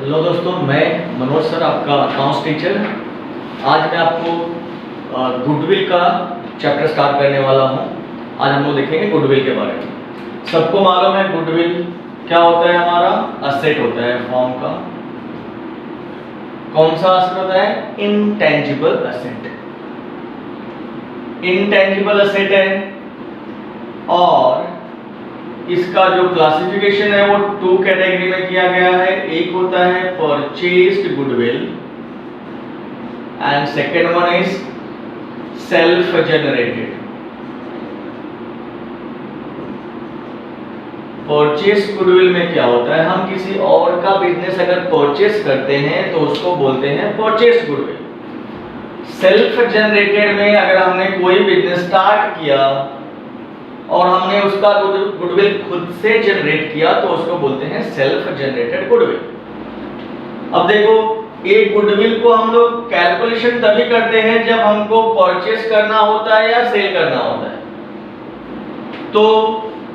Hello दोस्तों, मैं Manoj sir, आपका अकाउंट्स टीचर। आज मैं आपको गुडविल का चैप्टर स्टार्ट करने वाला हूं। आज हम लोग देखेंगे गुडविल के बारे में। सबको मालूम है गुडविल क्या होता है, हमारा असेट होता है फॉर्म का। कौन सा असेट होता है? Intangible asset. इनटेंजिबल असेट है और इसका जो क्लासिफिकेशन है वो 2 कैटेगरी में किया गया है। एक होता है purchased goodwill and second one is self generated. Purchase goodwill में क्या होता है, हम किसी और का बिजनेस अगर परचेज करते हैं तो उसको बोलते हैं परचेज गुडविल। सेल्फ जनरेटेड में अगर हमने कोई बिजनेस स्टार्ट किया और हमने उसका गुडविल खुद से जनरेट किया तो उसको बोलते हैं सेल्फ जनरेटेड गुडविल। अब देखो, एक गुडविल को हम लोग कैलकुलेशन तभी करते हैं जब हमको परचेस करना होता है या सेल करना होता है। तो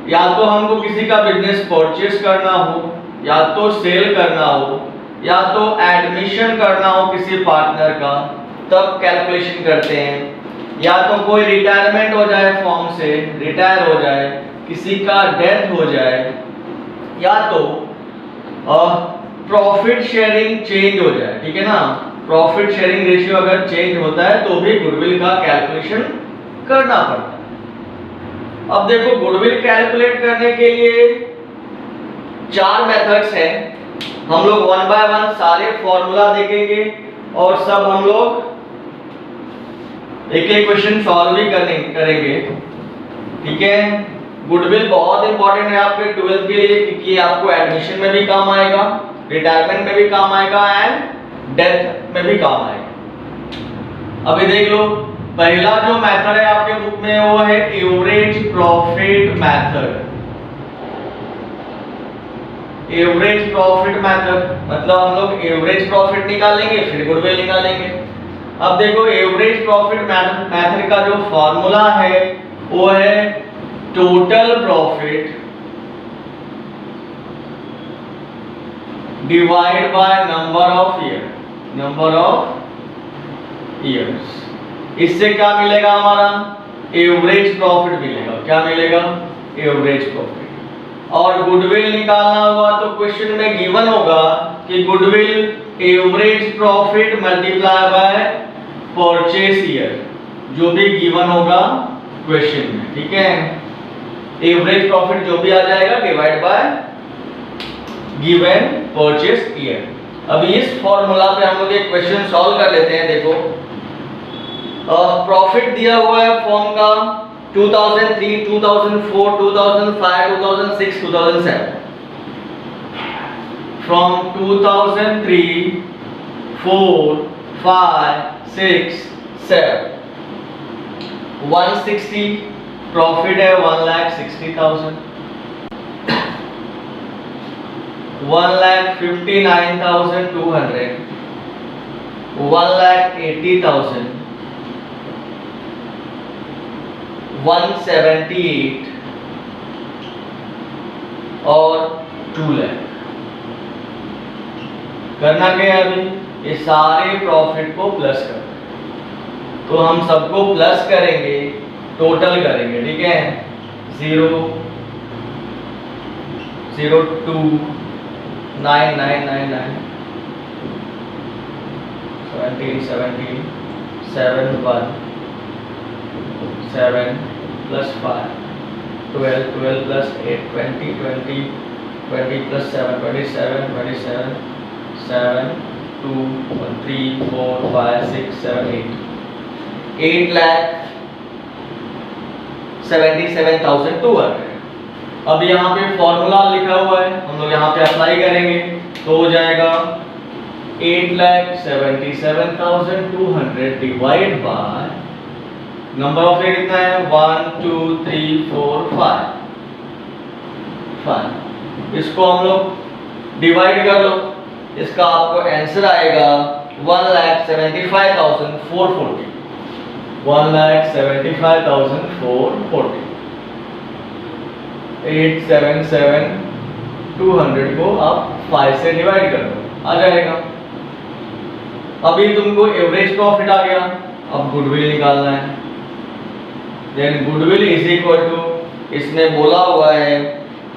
या तो हमको किसी का बिजनेस परचेस करना हो, या तो सेल करना हो, या तो एडमिशन करना हो किसी पार्टनर का, तब कैलकुलेशन करते हैं। या तो कोई रिटायरमेंट हो जाए, फॉर्म से रिटायर हो जाए, किसी का डेथ हो जाए, या तो प्रॉफिट शेयरिंग चेंज हो जाए, ठीक है ना। प्रॉफिट शेयरिंग रेशियो अगर चेंज होता है तो भी गुडविल का कैलकुलेशन करना पड़ता है। अब देखो, गुडविल कैलकुलेट करने के लिए 4 मेथड्स हैं। हम लोग 1 बाय 1 सारे फॉर्मूला देखेंगे और सब हम लोग एक एक क्वेश्चन सॉल्व भी करेंगे, ठीक है। गुडविल बहुत इंपॉर्टेंट है आपके 12th के लिए, क्योंकि आपको एडमिशन में भी काम आएगा, रिटायरमेंट में भी काम आएगा एंड डेथ में भी काम आएगा। अभी देख लो, पहला जो मेथड है आपके बुक में वो है average profit method. Average profit method मतलब हम लोग एवरेज प्रॉफिट निकालेंगे फिर गुडविल निकालेंगे। अब देखो, एवरेज प्रॉफिट मेथड का जो फॉर्मूला है वो है total profit divide by number of years. इससे क्या मिलेगा, हमारा एवरेज प्रॉफिट मिलेगा। क्या मिलेगा? Average profit. और गुडविल निकालना होगा तो क्वेश्चन में गिवन होगा कि goodwill average profit multiply by purchase year, जो भी गिवन होगा क्वेश्चन में, ठीक है। एवरेज प्रॉफिट जो भी आ जाएगा divide by given purchase year. अभी इस फॉर्मूला पे हम लोग एक क्वेश्चन सॉल्व कर लेते हैं। देखो, प्रॉफिट दिया हुआ है फॉर्म का 2003, 2004, 2005, 2006, 2007। फ्रॉम 2003, 4, 5, 6, 7, 160 प्रॉफिट है 1,60,000, 1,59,200, 1,80,000, 178 और 2 लाख। करना क्या है अभी? ये सारे प्रॉफिट को प्लस करना है। तो हम सबको प्लस करेंगे, टोटल करेंगे, ठीक है। 0, 0, 2, 9, 9, 9, 9, 17, 17, 7, 1, 7 plus 5, 12, 12 plus 8, 20, 20, 20 plus 7, 27, 27, 7, 2, 1, 3, 4, 5, 6, 7, 8,77,200। अब यहाँ पे फॉर्मूला लिखा हुआ है, हम लोग यहाँ पे अप्लाई करेंगे तो हो जाएगा 8,77,200 divide by number of year कितना है 1, 2, 3, 4, 5। इसको हम लोग डिवाइड कर लो, इसका आपको आंसर आएगा 1,75,440। 1,75,440। 877,200 को आप 5 से डिवाइड कर दो। आ जाएगा। अभी तुमको एवरेज प्रॉफिट आ गया, अब गुडविल निकालना है। Then goodwill is equal to, इसमें बोला हुआ है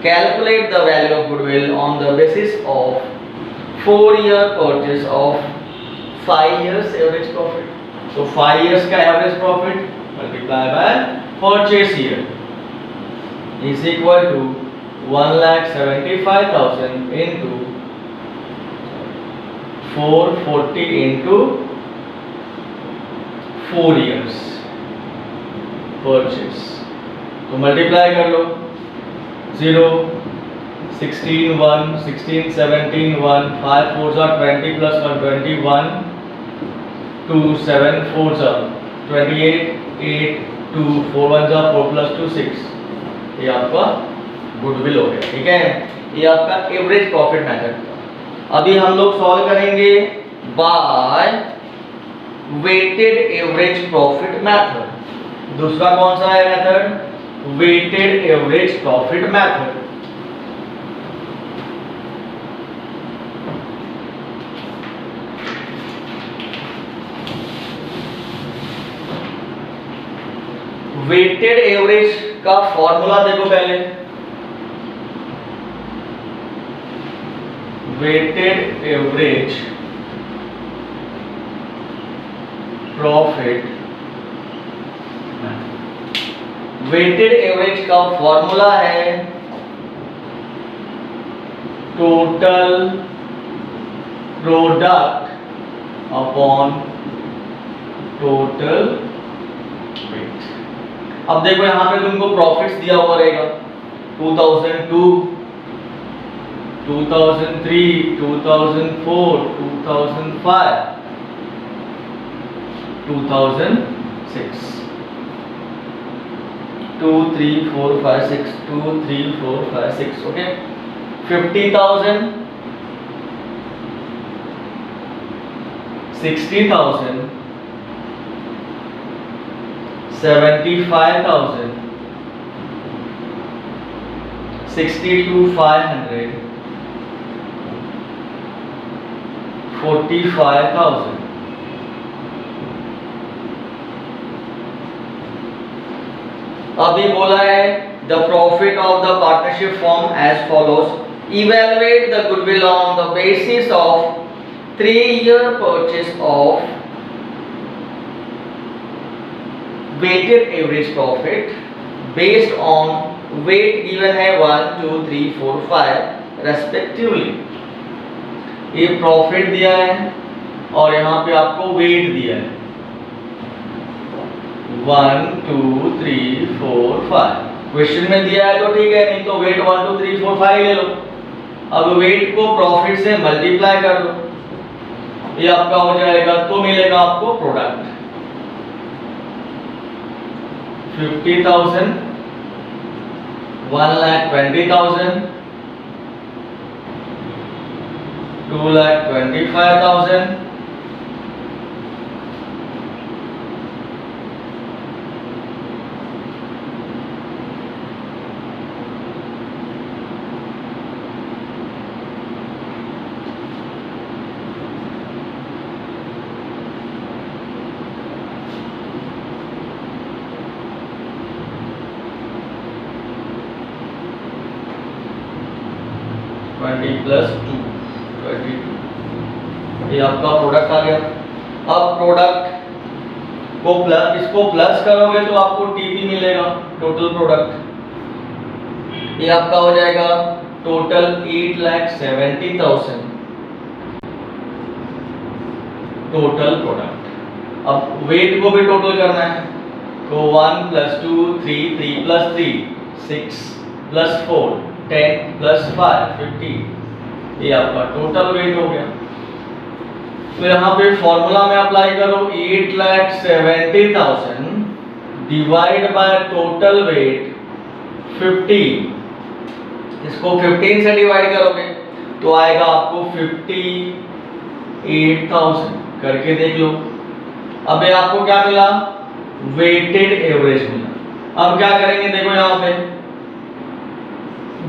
calculate the value of goodwill on the basis of 4 year purchase of 5 years average profit. तो 5 इयर्स का average profit multiply by purchase year is equal to 1,75,000 into 440 into 4 years purchase। तो multiply कर लो, 0 16 1 16 17 1 5 4 20 plus 1 21 2 7 4 28 8 2 4 1 4 plus 2 6। ये आपका goodwill हो गया, ठीक है। ये आपका एवरेज प्रॉफिट मेथड था। अभी हम लोग सॉल्व करेंगे by weighted average profit method. दूसरा कौन सा है method? Weighted average profit method. Weighted average का फॉर्मूला देखो पहले। Weighted average profit, weighted average का फॉर्मूला है total product upon total weight. अब देखो यहां पे तुमको प्रॉफिट्स दिया हुआ रहेगा 2002 2003 2004 2005 2006 2 3 4 5 6 2 3 4 5 6 ओके। 50,000 60,000 75,000 62,500 45,000। अभी बोला है the profit of the partnership firm as follows, evaluate the goodwill on the basis of 3 year purchase of weighted average profit based on weight given है 1 2 3 4 5 रेस्पेक्टिवली। ये प्रॉफिट दिया है और यहाँ पे आपको वेट दिया है 1 2 3 4 5। क्वेश्चन में दिया है तो ठीक है, नहीं तो वेट 1 2 3 4 5 ले लो। अब वेट को प्रॉफिट से मल्टीप्लाई कर लो, ये आपका हो जाएगा, तो मिलेगा आपको प्रोडक्ट 50,000 1,20,000 2,25,000 20 प्लस 2 22। ये आपका प्रोडक्ट आ गया। अब प्रोडक्ट को प्लस, इसको प्लस करोगे तो आपको टीपी मिलेगा, टोटल प्रोडक्ट। ये आपका हो जाएगा टोटल 8,70,000 टोटल प्रोडक्ट। अब वेट को भी टोटल करना है, तो 1 प्लस 2 3 3 प्लस 3 6 प्लस 4 10 प्लस 5 15। ये आपका टोटल वेट हो गया। तो यहाँ पे फॉर्मूला में अप्लाई करो 8,70,000 डिवाइड बाय टोटल वेट 15। इसको 15 से डिवाइड करोगे तो आएगा आपको 58,000। करके देख लो। अब ये आपको क्या मिला? वेटेड एवरेज मिला। अब क्या करेंगे, देखो यहाँ पे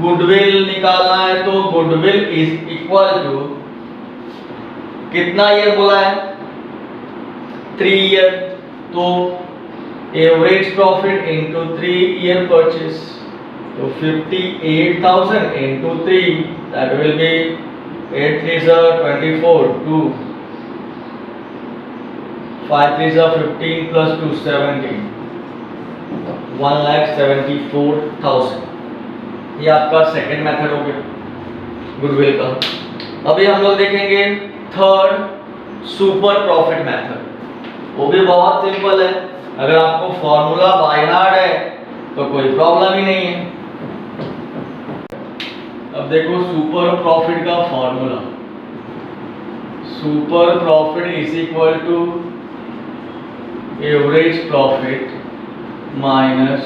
गुडविल निकालना है, तो गुडविल इज इक्वल टू कितना ईयर बोला है? 3 ईयर। तो average profit into 3 year purchase, तो 58,000 into 3, that will be 8 3s are 24, 2 5 3s are 15 plus 2 17, 1,74,000। ये आपका सेकंड मेथड हो गया गुडविल का। अभी हम लोग देखेंगे थर्ड सुपर प्रॉफिट मेथड। वो भी बहुत सिंपल है, अगर आपको फॉर्मूला बाय हार्ट है तो कोई प्रॉब्लम ही नहीं है। अब देखो सुपर प्रॉफिट का formula, super profit is equal to average profit minus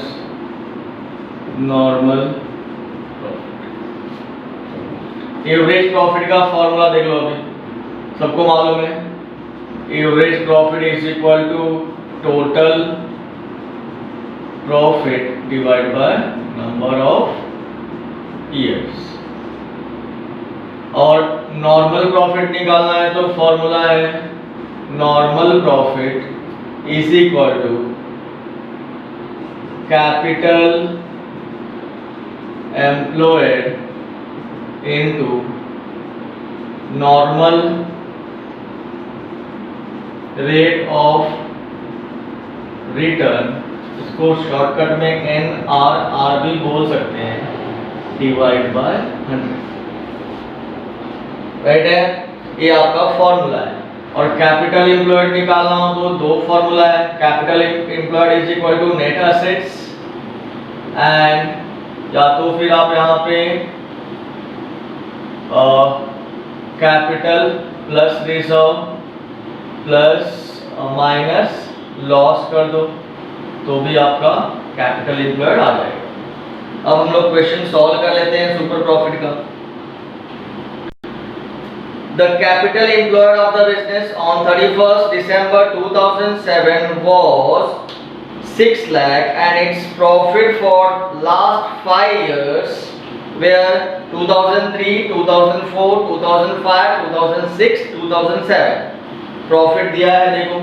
normal profit. Average profit का फॉर्मूला देख लो, अभी सबको मालूम है, average profit is equal to total profit divide by number of years. और नॉर्मल प्रॉफिट निकालना है तो फॉर्मूला है normal profit is equal to capital employed into normal rate of return, इसको शॉर्टकट में NRR भी बोल सकते हैं, डिवाइड बाय 100। राइट है, ये आपका फॉर्मूला है। और कैपिटल एम्प्लॉयड निकालना हो तो दो फॉर्मूला है, capital employed is equal to net assets and, या तो फिर आप यहाँ पे capital plus reserve plus minus loss कर दो तो भी आपका कैपिटल एम्प्लॉयड आ जाएगा। अब हम लोग क्वेश्चन सॉल्व कर लेते हैं सुपर प्रॉफिट का। The capital employed of the business on 31st December 2007 was 6 lakh and its profit for last 5 years were 2003, 2004, 2005, 2006, 2007। Profit दिया है देखो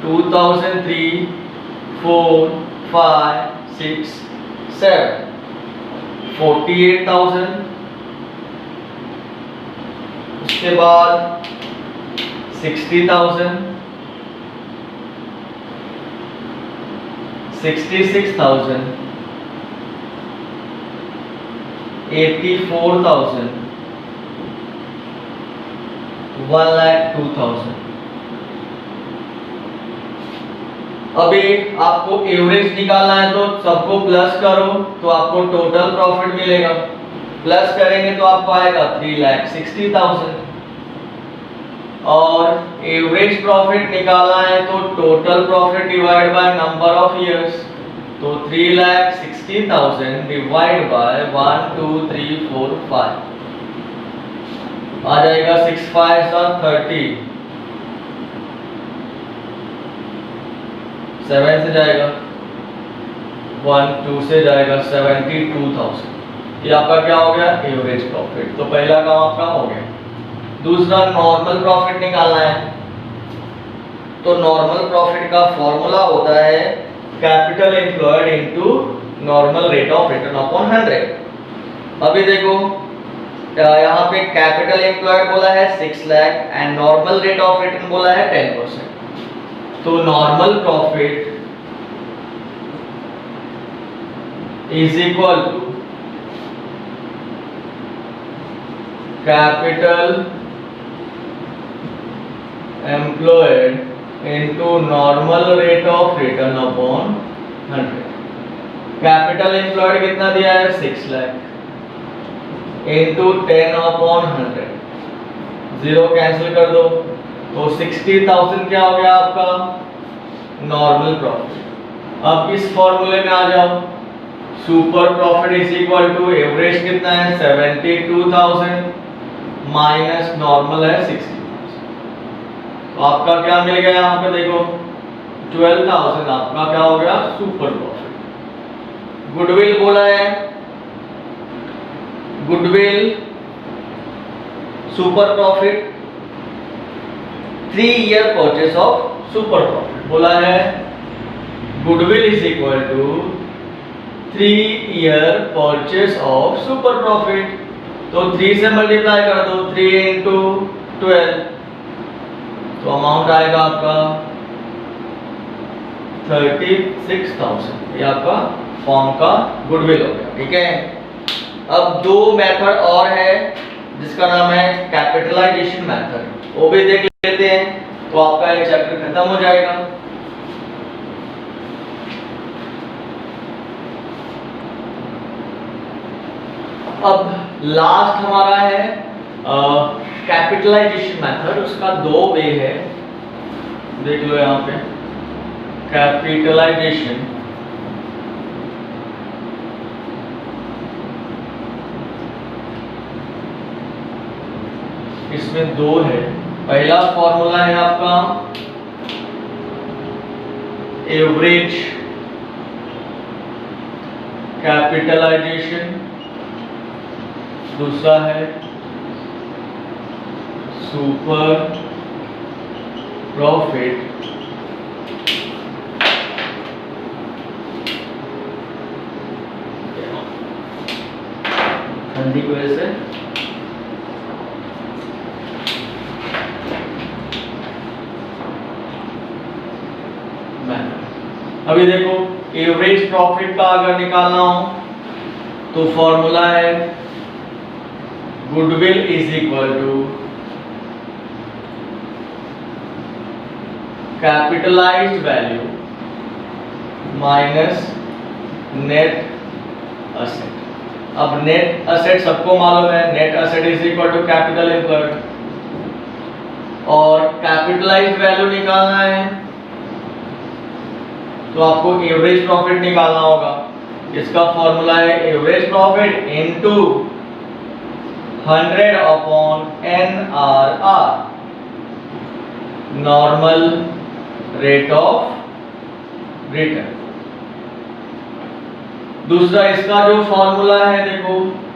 2003, 4, 5, 6, 7, 48,000। उसके बाद 60,000, 66,000, 84,000, 1,02,000। अभी आपको एवरेज निकालना है तो सबको प्लस करो तो आपको टोटल प्रॉफिट मिलेगा, प्लस करेंगे तो आपको आएगा 3,60,000। और एवरेज प्रॉफिट निकालना है तो total profit divide by number of years, तो 3,60,000 डिवाइड बाय 1 2 3 4 5 आ जाएगा 6 5 30, 7 से जाएगा 1 2 से जाएगा 72,000। ये आपका क्या हो गया? Average profit. तो पहला काम आपका हो गया। दूसरा नॉर्मल प्रॉफिट निकालना है, तो नॉर्मल प्रॉफिट का फॉर्मूला होता है capital employed into normal rate of return upon 100। अभी देखो यहाँ पे कैपिटल एम्प्लॉयड बोला है 6 lakh and normal rate of return बोला है 10%। तो normal profit is equal to capital employed into normal rate of return upon 100। Capital employed कितना दिया है? 6 lakh into 10 upon 100, zero cancel कर दो तो 60,000 क्या हो गया आपका? Normal profit. अब इस फॉर्मूले में आ जाओ, super profit is equal to average कितना है? 72,000 माइनस नॉर्मल है 60,000। तो आपका क्या मिल गया यहाँ पे देखो 12,000 आपका क्या हो गया? Super profit. गुडविल बोला है, goodwill super profit, 3 year purchase of super profit बोला है। Goodwill is equal to 3 year purchase of super profit, तो 3 से मल्टीप्लाई कर दो, 3 इंटू 12, तो अमाउंट आएगा आपका 36,000। ये आपका फॉर्म का गुडविल हो गया, ठीक है। अब 2 मेथड और है जिसका नाम है कैपिटलाइजेशन मेथड, वो भी देख लेते हैं, तो आपका ये चैप्टर खत्म हो जाएगा। अब लास्ट हमारा है कैपिटलाइजेशन मेथड, उसका 2 वे है, देख लो यहाँ पे। कैपिटलाइजेशन, इसमें 2 है। पहला फॉर्मूला है आपका एवरेज कैपिटलाइजेशन, दूसरा है सुपर प्रॉफिट ठंडी की वजह से अभी देखो एवरेज प्रॉफिट का अगर निकालना हो तो फॉर्मूला है goodwill is equal to capitalised value minus net asset. अब नेट असेट सबको मालूम है, net asset is equal to capital employed, और कैपिटलाइज्ड वैल्यू निकालना है तो आपको एवरेज प्रॉफिट निकालना होगा। इसका फॉर्मूला है average profit into 100 upon NRR, normal rate of return. दूसरा इसका जो फॉर्मूला है देखो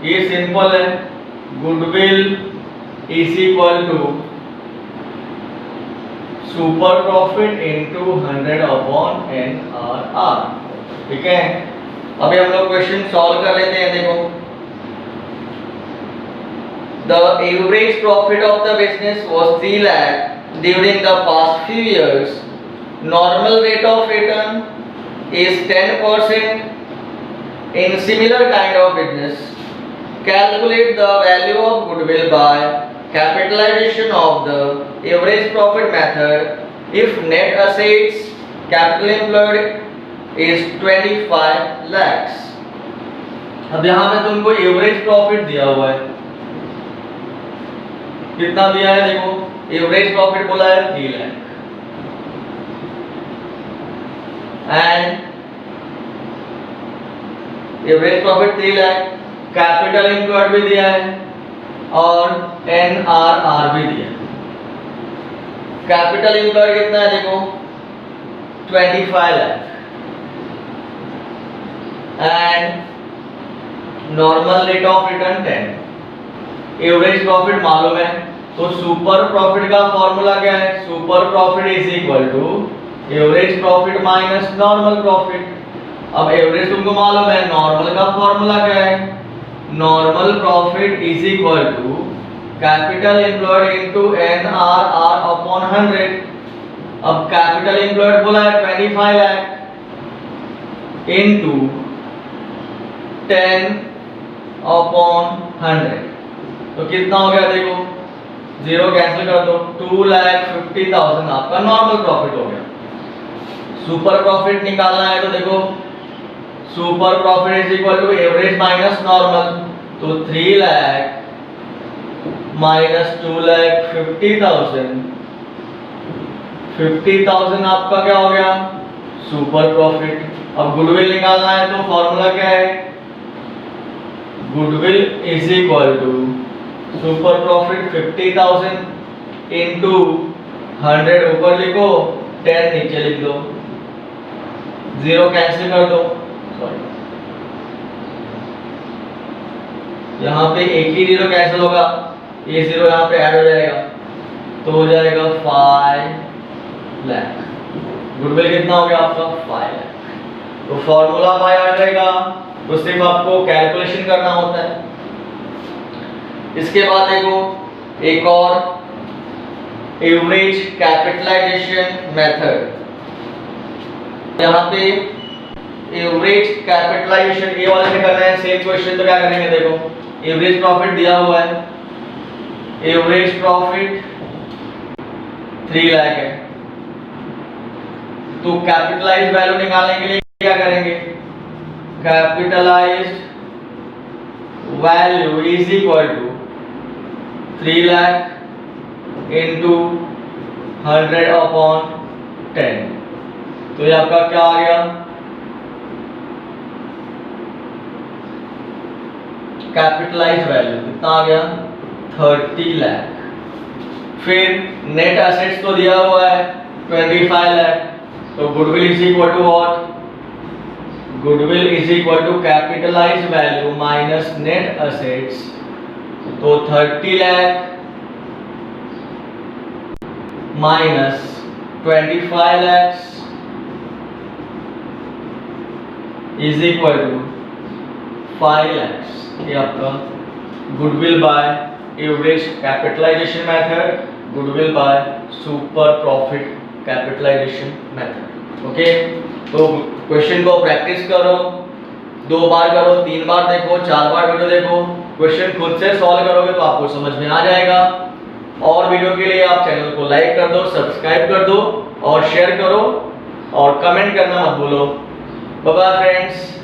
ये सिंपल है, goodwill is equal to super profit into 100 upon NRR, ठीक है। अभी हम लोग क्वेश्चन सॉल्व कर लेते हैं। देखो the average profit of the business was 3 lakh during the past few years, normal rate of return is 10% in similar kind of business. Calculate the value of goodwill by capitalization of the average profit method if net assets capital employed is 25 lakhs. अब यहाँ पे तुमको average profit दिया हुआ है, कितना दिया है देखो, एवरेज प्रॉफिट बोला है 3 lakh and average profit 3 lakh, capital employed भी दिया है और NRR भी दिया है। कैपिटल एम्प्लॉयड कितना है देखो 25 lakh and normal rate of return 10। Average profit मालूम है तो सुपर प्रॉफिट का फॉर्मूला क्या है, super profit is equal to average profit minus normal profit. अब एवरेज तुमको मालूम है, नॉर्मल का फॉर्मूला क्या है, normal profit is equal to capital employed into NRR upon 100। अब कैपिटल एम्प्लॉयड बोला है 25 लाख इनटू 10 अपॉन 100, तो कितना हो गया देखो, 0 कैंसिल कर दो, 2,50,000 आपका नॉर्मल प्रॉफिट हो गया। सुपर प्रॉफिट निकालना है तो देखो super profit is equal to average minus normal, तो 3 लाख माइनस 2,50,000, 50,000 आपका क्या हो गया सुपर प्रॉफिट। अब गुडविल निकालना है तो फॉर्मूला क्या है, goodwill is equal to super profit 50,000 into 100 ऊपर लिखो, 10 नीचे लिख दो, 0 कैंसिल कर दो, यहाँ पे एक ही 0 कैंसिल होगा, ये 0 यहाँ पे ऐड हो जाएगा तो हो जाएगा 5 लाख। गुडविल कितना हो गया आपका 5 लाख। तो फॉर्मूला बाय आ जाएगा, तो सिर्फ आपको कैलकुलेशन करना होता है। इसके बाद देखो एक और एवरेज कैपिटलाइजेशन मेथड, यहाँ पे एवरेज कैपिटलाइजेशन ये वाले में करना है सेम क्वेश्चन। तो क्या करेंगे, देखो एवरेज प्रॉफिट दिया हुआ है, एवरेज प्रॉफिट 3 लाख है, तो कैपिटलाइज्ड वैल्यू निकालने के लिए क्या करेंगे, capitalised value is equal to 3 lakh into 100/10। तो ये आपका क्या आ गया, कैपिटलाइज्ड वैल्यू कितना आ गया 30 लाख। फिर नेट एसेट्स तो दिया हुआ है 25 लाख, तो goodwill is equal to what, goodwill is equal to capitalised value minus net assets, तो 30 lakh minus 25 lakhs is equal to 5 lakhs। ये आपका goodwill by average capitalisation method, goodwill by super profit capitalisation method. Okay, तो question को practice करो, 2 बार करो, 3 बार देखो, 4 बार video देखो, question खुद से सॉल्व करोगे तो आपको समझ में आ जाएगा। और वीडियो के लिए आप चैनल को लाइक कर दो, सब्सक्राइब कर दो और शेयर करो और कमेंट करना मत भूलो। Bye bye friends.